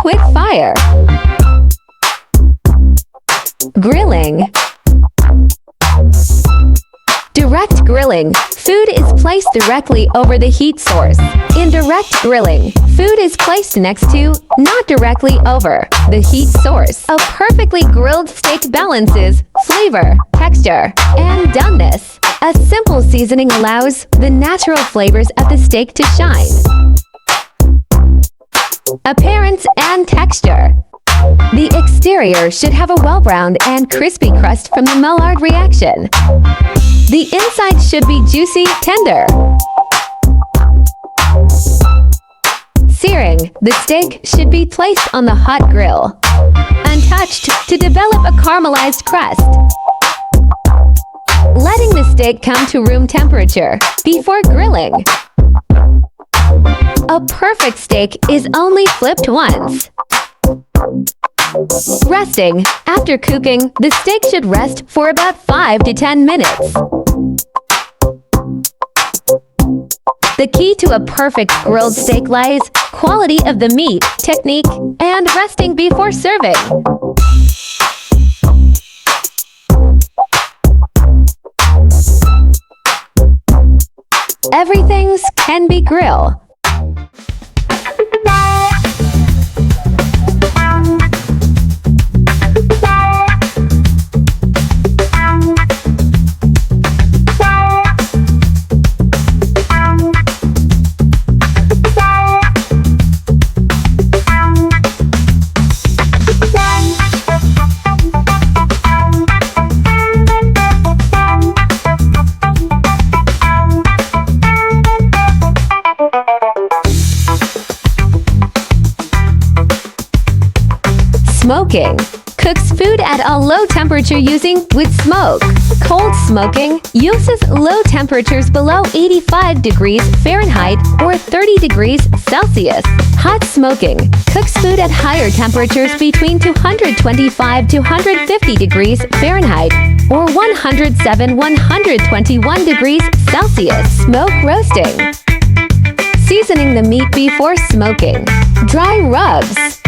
Quick fire. Grilling. Direct grilling. Food is placed directly over the heat source. In direct grilling, food is placed next to, not directly over, the heat source. A perfectly grilled steak balances flavor, texture, and doneness. A simple seasoning allows the natural flavors of the steak to shine. Appearance and texture. The exterior should have a well-browned and crispy crust from the Maillard reaction. The inside should be juicy, tender. Searing. The steak should be placed on the hot grill, untouched, to develop a caramelized crust. Letting the steak come to room temperature before grilling. A perfect steak is only flipped once. Resting. After cooking, the steak should rest for about 5 to 10 minutes. The key to a perfect grilled steak lies quality of the meat, technique, and resting before serving. Everything's can be grill. Smoking. Cooks food at a low temperature using wood smoke. Cold smoking uses low temperatures below 85 degrees Fahrenheit or 30 degrees Celsius. Hot smoking cooks food at higher temperatures between 225 to 150 degrees Fahrenheit or 107-121 degrees Celsius. Smoke roasting. Seasoning the meat before smoking. Dry rubs.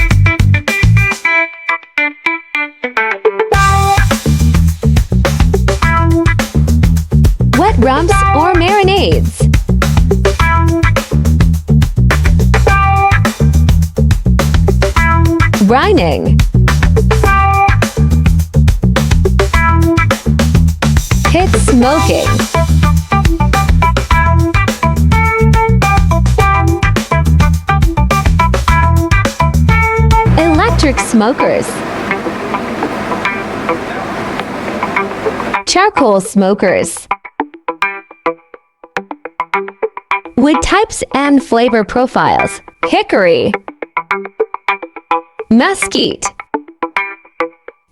Wet rubs or marinades. Brining. Pit smoking. Electric smokers. Charcoal smokers. Wood types and flavor profiles. Hickory. Mesquite.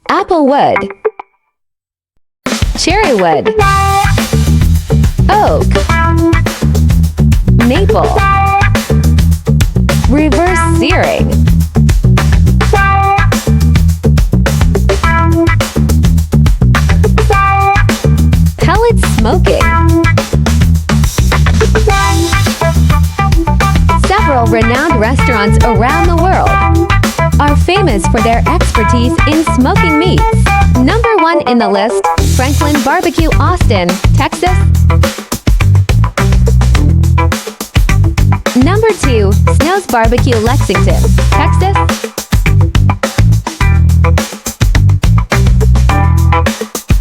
Applewood. Cherrywood. Oak. Maple. Reverse searing. Pellet smoking. Several renowned restaurants around the world are famous for their expertise in smoking meats. Number 1 in the list, Franklin Barbecue, Austin, Texas. Number 2, Snow's Barbecue, Lexington, Texas.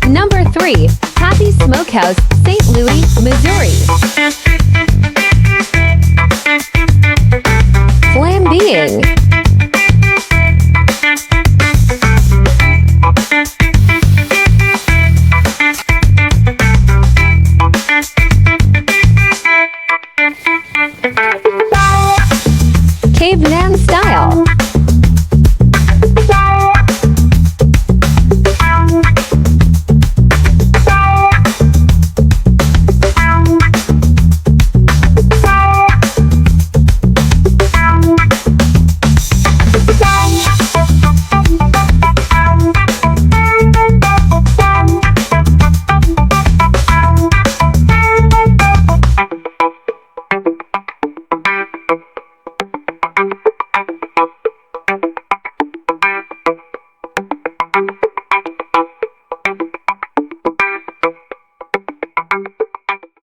Number 3, Happy Smokehouse, St. Louis, Missouri.